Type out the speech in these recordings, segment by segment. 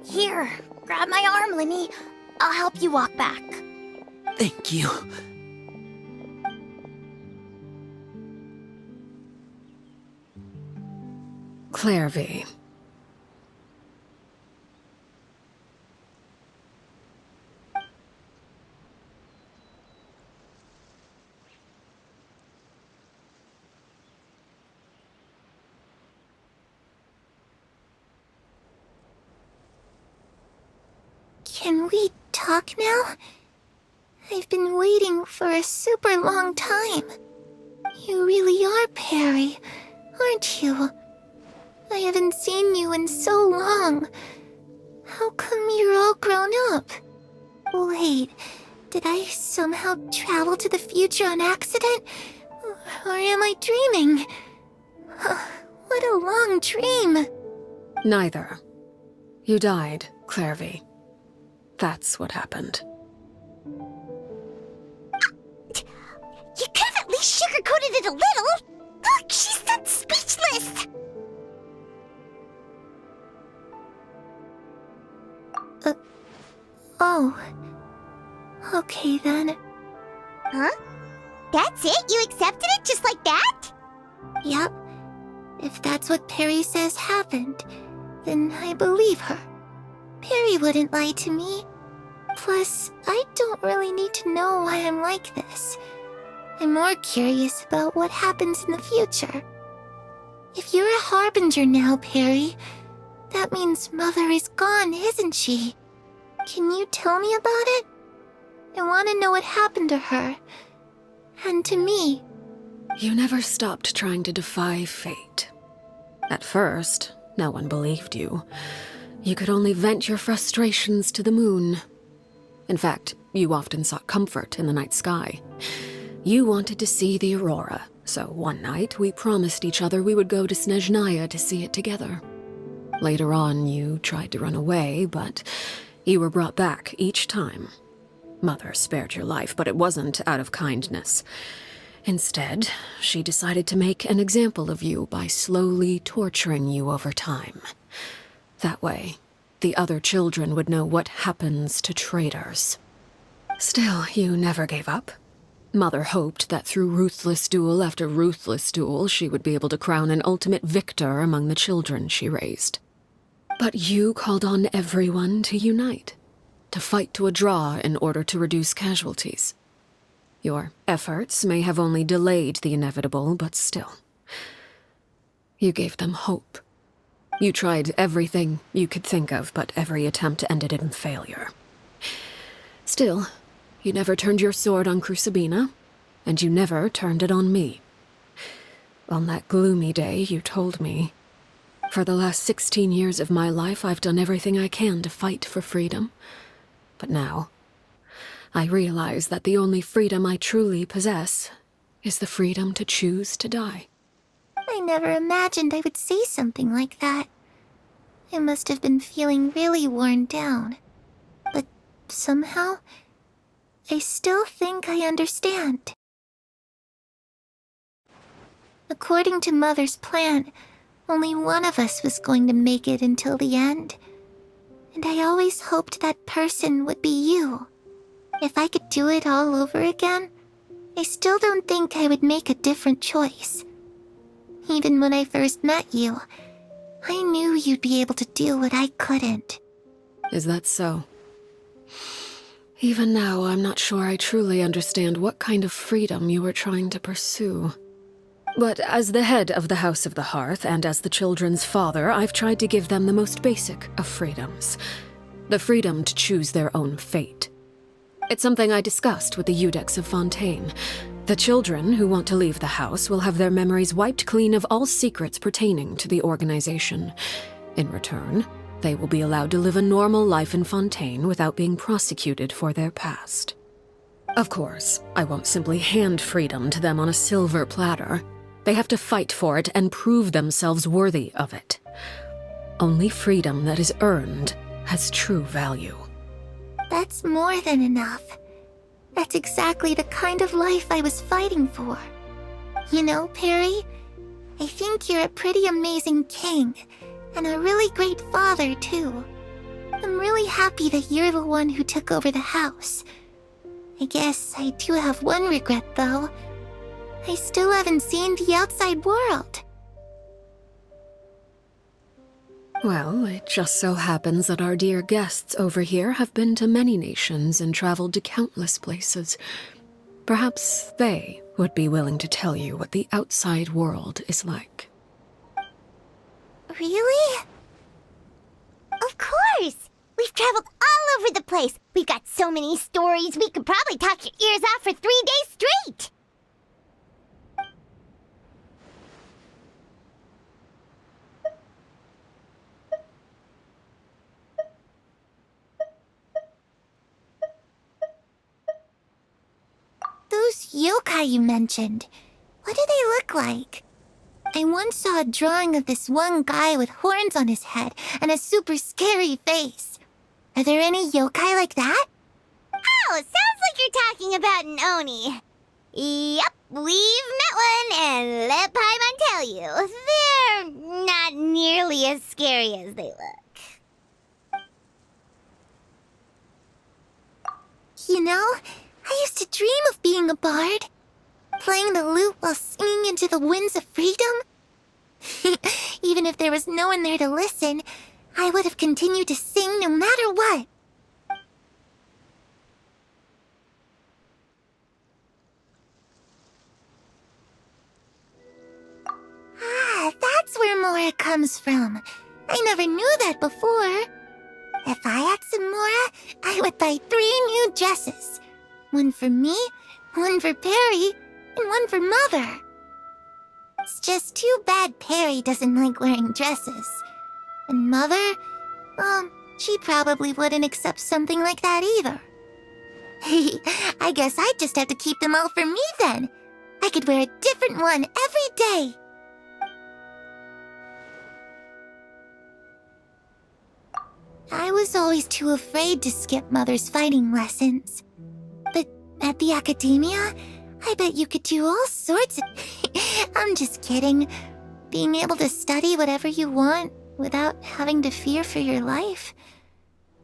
Here, grab my arm, Linny. I'll help you walk back. Thank you. Clairvy. Can we talk now? I've been waiting for a super long time. You really are Perry, aren't you? I haven't seen you in so long. How come you're all grown up? Wait, did I somehow travel to the future on accident? Or am I dreaming? What a long dream. Neither. You died, Clairvy. That's what happened. You could have at least sugarcoated it a little. Look, she's that speechless. Oh. Okay then. Huh? That's it? You accepted it just like that? Yep. If that's what Perry says happened, then I believe her. Perry wouldn't lie to me. Plus, I don't really need to know why I'm like this. I'm more curious about what happens in the future. If you're a harbinger now, Perry, that means Mother is gone, isn't she? Can you tell me about it? I want to know what happened to her. And to me. You never stopped trying to defy fate. At first, no one believed you. You could only vent your frustrations to the moon. In fact, you often sought comfort in the night sky. You wanted to see the aurora, so one night we promised each other we would go to Snezhnaya to see it together. Later on, you tried to run away, but you were brought back each time. Mother spared your life, but it wasn't out of kindness. Instead, she decided to make an example of you by slowly torturing you over time. That way, the other children would know what happens to traitors. Still, you never gave up. Mother hoped that through ruthless duel after ruthless duel, she would be able to crown an ultimate victor among the children she raised. But you called on everyone to unite, to fight to a draw in order to reduce casualties. Your efforts may have only delayed the inevitable, but still. You gave them hope. You tried everything you could think of, but every attempt ended in failure. Still, you never turned your sword on Crucibina, and you never turned it on me. On that gloomy day, you told me, "For the last 16 years of my life, I've done everything I can to fight for freedom. But now, I realize that the only freedom I truly possess is the freedom to choose to die." I never imagined I would say something like that. I must have been feeling really worn down. But somehow, I still think I understand. According to Mother's plan, only one of us was going to make it until the end. And I always hoped that person would be you. If I could do it all over again, I still don't think I would make a different choice. Even when I first met you, I knew you'd be able to do what I couldn't. Is that so? Even now, I'm not sure I truly understand what kind of freedom you were trying to pursue. But as the head of the House of the Hearth and as the children's father, I've tried to give them the most basic of freedoms. The freedom to choose their own fate. It's something I discussed with the Iudex of Fontaine. The children who want to leave the house will have their memories wiped clean of all secrets pertaining to the organization. In return, they will be allowed to live a normal life in Fontaine without being prosecuted for their past. Of course, I won't simply hand freedom to them on a silver platter. They have to fight for it and prove themselves worthy of it. Only freedom that is earned has true value. That's more than enough. That's exactly the kind of life I was fighting for. You know, Perry, I think you're a pretty amazing king, and a really great father, too. I'm really happy that you're the one who took over the house. I guess I do have one regret, though. I still haven't seen the outside world. Well, it just so happens that our dear guests over here have been to many nations and traveled to countless places. Perhaps they would be willing to tell you what the outside world is like. Really? Of course! We've traveled all over the place. We've got so many stories, we could probably talk your ears off for 3 days straight! Those yokai you mentioned, what do they look like? I once saw a drawing of this one guy with horns on his head and a super scary face. Are there any yokai like that? Oh, sounds like you're talking about an Oni. Yep, we've met one, and let Paimon tell you, they're not nearly as scary as they look. You know, I used to dream of being a bard. Playing the lute while singing into the winds of freedom. Even if there was no one there to listen, I would have continued to sing no matter what. Ah, that's where Mora comes from. I never knew that before. If I had some Mora, I would buy 3 new dresses. One for me, one for Perry, and one for Mother. It's just too bad Perry doesn't like wearing dresses. And Mother, she probably wouldn't accept something like that either. I guess I'd just have to keep them all for me then. I could wear a different one every day. I was always too afraid to skip Mother's fighting lessons. But at the academia, I bet you could do all sorts of... I'm just kidding. Being able to study whatever you want without having to fear for your life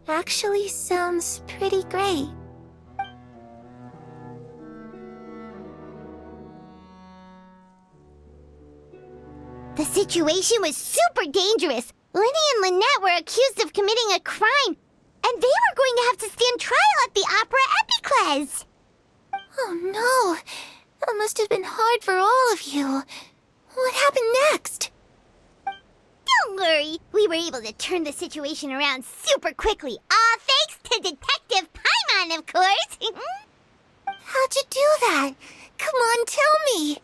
actually sounds pretty great. The situation was super dangerous. Lenny and Lynette were accused of committing a crime, and they were going to have to stand trial at the Opera Epicles. Oh no, that must have been hard for all of you. What happened next? Don't worry, we were able to turn the situation around super quickly, all thanks to Detective Paimon, of course. How'd you do that? Come on, tell me.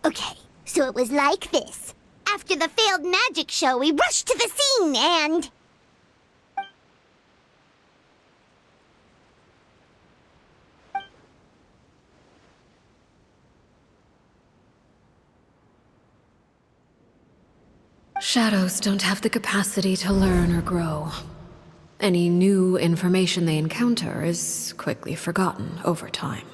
Okay, so it was like this. After the failed magic show, we rushed to the scene and... Shadows don't have the capacity to learn or grow. Any new information they encounter is quickly forgotten over time.